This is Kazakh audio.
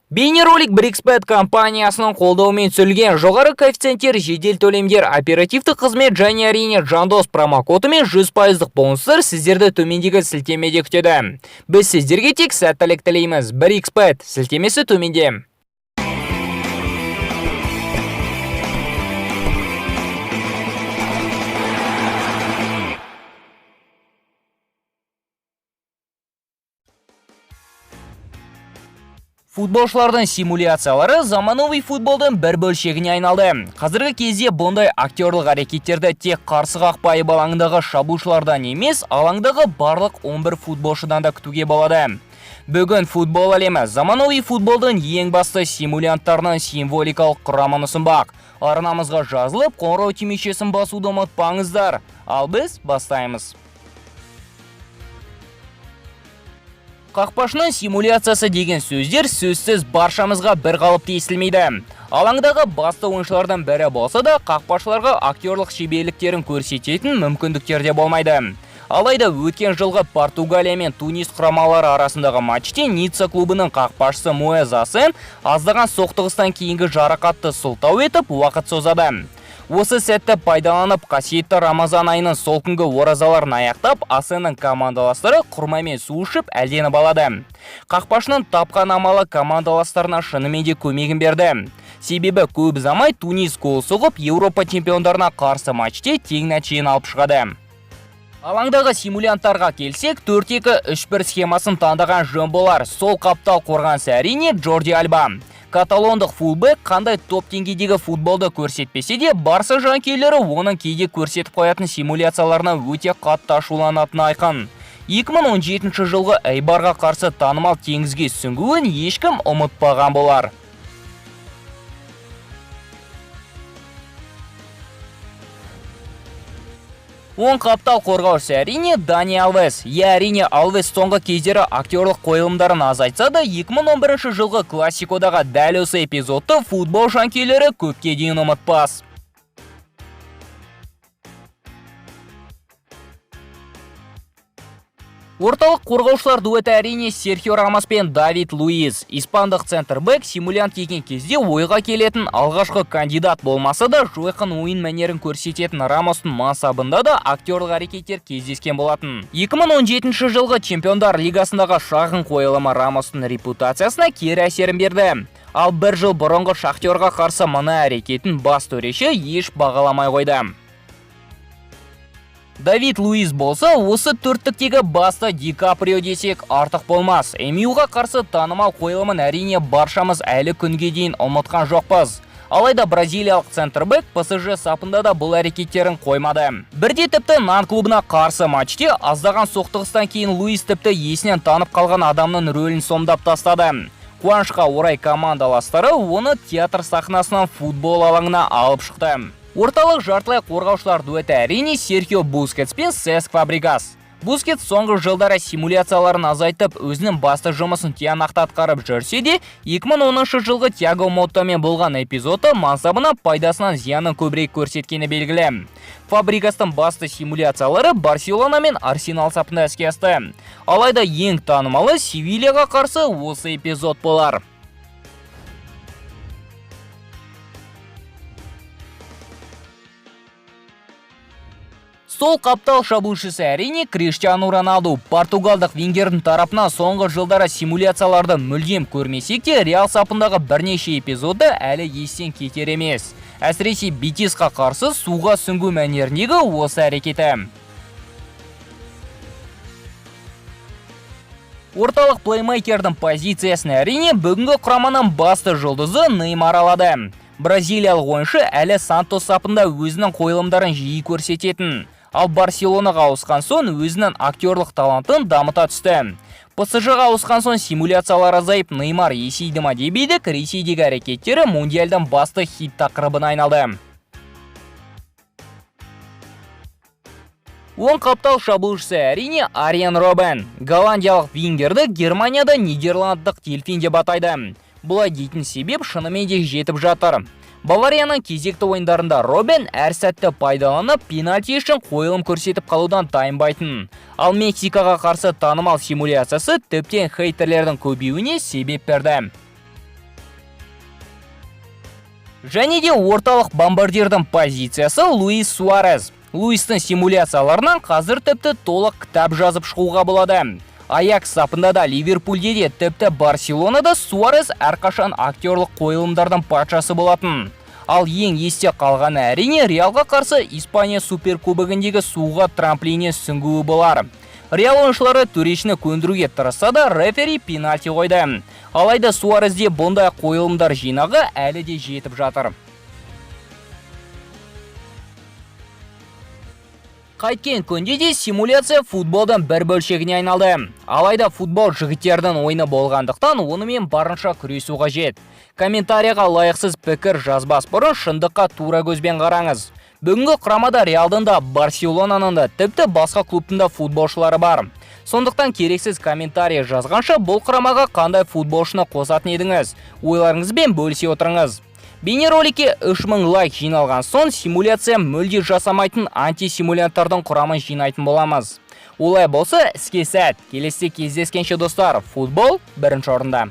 Бейнеролик Brixbet компаниясының қолдауымен түсірілген жоғары коэффициенттер, жедел төлемдер, оперативті қызмет және әрине жандос промокодымен 100% бонустар сіздерді төмендегі сілтемеде күтеді. Біз сіздерге тек сәттілік тілейміз. Brixbet сілтемесі төменде. Футболшылардың симуляциялары заманауи футболдың бір бөлшегіне айналды. Қазіргі кезде бұндай актерлық әрекеттерді тек қарсы қақпа алаңындағы шабуылшылардан емес, алаңдағы барлық 11 футболшыдан да күтуге болады. Бүгін футбол әлемі заманауи футболдың ең басты симулянттарының символикалық құрамын ұсынбақ. Арнамызға жазылып, қоңырау түймешесін басуды ұмытпаңыздар. Ал біз бастаймыз. Қақпашының симуляциясы деген сөздер сөзсіз баршамызға бір қалыпты естілмейді. Алаңдағы басты ойыншылардан бірі болса да, қақпашыларға актерлық шеберліктерін көрсететін мүмкіндіктерде болмайды. Алайда өткен жылғы Португалия мен Тунис құрамалары арасындағы матчте Ницца клубының қақпашысы Муэзасын аздаған соқтығыстан кейінгі жарақатты сылтау етіп уақыт созады. Осы сәтті пайдаланып, қасиетті Рамазан айының сол күнгі оразаларын аяқтап, Асеннің командаластары құрмамен су ішіп әлденіп алады. Қақпашының тапқан амалы командаластарына шынымен де көмегін берді. Себебі көп ұзамай Тунис гол соғып, Еуропа чемпиондарына қарсы матчте тең нәтижені алып шығады. Алаңдағы симулянттарға келсек, 4-2-3-1 схемасын таңдаған жөн болар. Сол қаптал қорғанысы әрине Джорди Альба. Каталондық фулбек қандай топ деңгейдегі футболды көрсетпесе де, Барса жанкүйерлері оның кейде көрсетіп қоятын симуляцияларына өте қатты ашуланатыны айқын. 2017 жылғы Эйбарға қарсы танымал теңізге сүңгуін ешкім ұмытпаған болар. Он қаптал қорғаушы әрине Дани Алвес. Әрине Алвес соңғы кездері актерлық қойылымдарын азайтса да, 2011 жылғы классикодағы дәл осы эпизодты футбол жанкүйерлері көпке дейін ұмытпас. Орталық қорғаушылар дуэті әрине Серхио Рамос пен Давид Луис. Испандық центрбэк симулянт деген кезде ойға келетін алғашқы кандидат болмаса да, жойқын ойын мәнерін көрсететін Рамостың мансабында да актерлық әрекеттер кездескен болатын. 2017 жылғы чемпиондар лигасындағы шағын қойылымы Рамостың репутациясына кері әсерін берді. Ал бір жыл бұрынғы Шахтерға қарсы мына әрекетін бас төреші еш бағаламай қойды. Давид Луис болса, осы төрттіктегі басты Ди Каприо десек артық болмас. MU-ға қарсы танымал қойылымын әрине баршамыз әлі күнге дейін ұмытқан жоқпыз. Алайда бразилиялық центрбэк ПСЖ сапында да бұл әрекеттерін қоймады. Бірде тіпті Нан клубына қарсы матчте аздаған соқтығыстан кейін Луис тіпті есінен танып қалған адамның рөлін сомдап тастады. Қуанышқа орай командаластары оны театр сахнасынан футбол алаңына алып шықты. Орталық жартылай қорғаушылар дуэті әрине Серхио Бускетс пен Сеск Фабригас. Бускетс соңғы жылдары симуляцияларын азайтып, өзінің басты жұмысын тиянақты атқарып жүрсе де, 2010 жылғы Тиаго Моттамен болған эпизоды мансабына пайдасынан зиянын көбірек көрсеткені белгілі. Фабригастың басты симуляциялары Барселона мен Арсенал сапында іске асты. Алайда ең танымалы Севильяға қарсы осы эпизод болар. Сол қаптал шабуылшысы әрине Криштиану Роналду. Португалдық вингердің тарапынан соңғы жылдары симуляцияларды мүлдем көрмесек те, Реал сапындағы бірнеше эпизоды әлі естен кетер емес. Әсіресе Бетисқа қарсы суға сүңгу мәнеріндегі осы әрекеті. Орталық плеймейкердің позициясын әрине бүгінгі құраманың басты жұлдызы Неймар алады. Бразилиялық ойыншы әлі Сантос сапында өзінің қойылымдарын жиі көрсететін. Ал Барселонаға ауысқан соң өзінің актерлық талантын дамыта түсті. ПСЖ-ға ауысқан соң симуляциялар азайып, Неймар есейді ма деп едік, Ресейдегі әрекеттері мундиалдың басты хит тақырыбына айналды. Он қаптал шабуылшысы әрине Арьен Роббен. Голландиялық вингерді Германияда Нидерландтық дельфин деп атайды. Бұлай дейтін себеп шынымен де жетіп жатыр. Баварияның кезекті ойындарында Роббен әр сәтті пайдаланып, пенальти үшін қойылым көрсетіп қалудан тайынбайтын. Ал Мексикаға қарсы танымал симуляциясы тіптен хейтерлердің көбеюіне себеп берді. Және де орталық бомбардирдің позициясы Луис Суарес. Луистің симуляцияларынан қазір тіпті толық кітап жазып шығуға болады. Аякс сапында да, Ливерпульде де, тіпті Барселонада Суарес әрқашан актерлық қойылымдардың патшасы болатын. Ал ең есте қалғаны әрине Реалға қарсы Испания суперкубогіндегі суға трамплине сүңгуі болар. Реал ойыншылары төрешіні көндіруге тырысса да, рефери пенальти қойды. Алайда Суаресде бұндай қойылымдар жинағы әлі де жетіп жатыр. Қайткен күнде де симуляция футболдан бір бөлшегіне айналды. Алайда футбол жігіттердің ойыны болғандықтан онымен барынша күресу қажет. Комментарияға лайықсыз пікір жазбас бұрын шындыққа тура көзбен қараңыз. Бүгінгі құрамада Реалдың да, Барселонаның да, тіпті басқа клубтың да футболшылары бар. Сондықтан керексіз комментарий жазғанша бұл құрамаға қандай футболшыны қосатын едіңіз? Ойларыңызбен бөлісе отырыңыз. Бейнероликке 3000 лайк жиналған соң симуляция мүлде жасамайтын антисимулятордың құрамын жинайтын боламыз. Олай болса, іске сәт. Келесі кездескенше достар, футбол бірінші орында.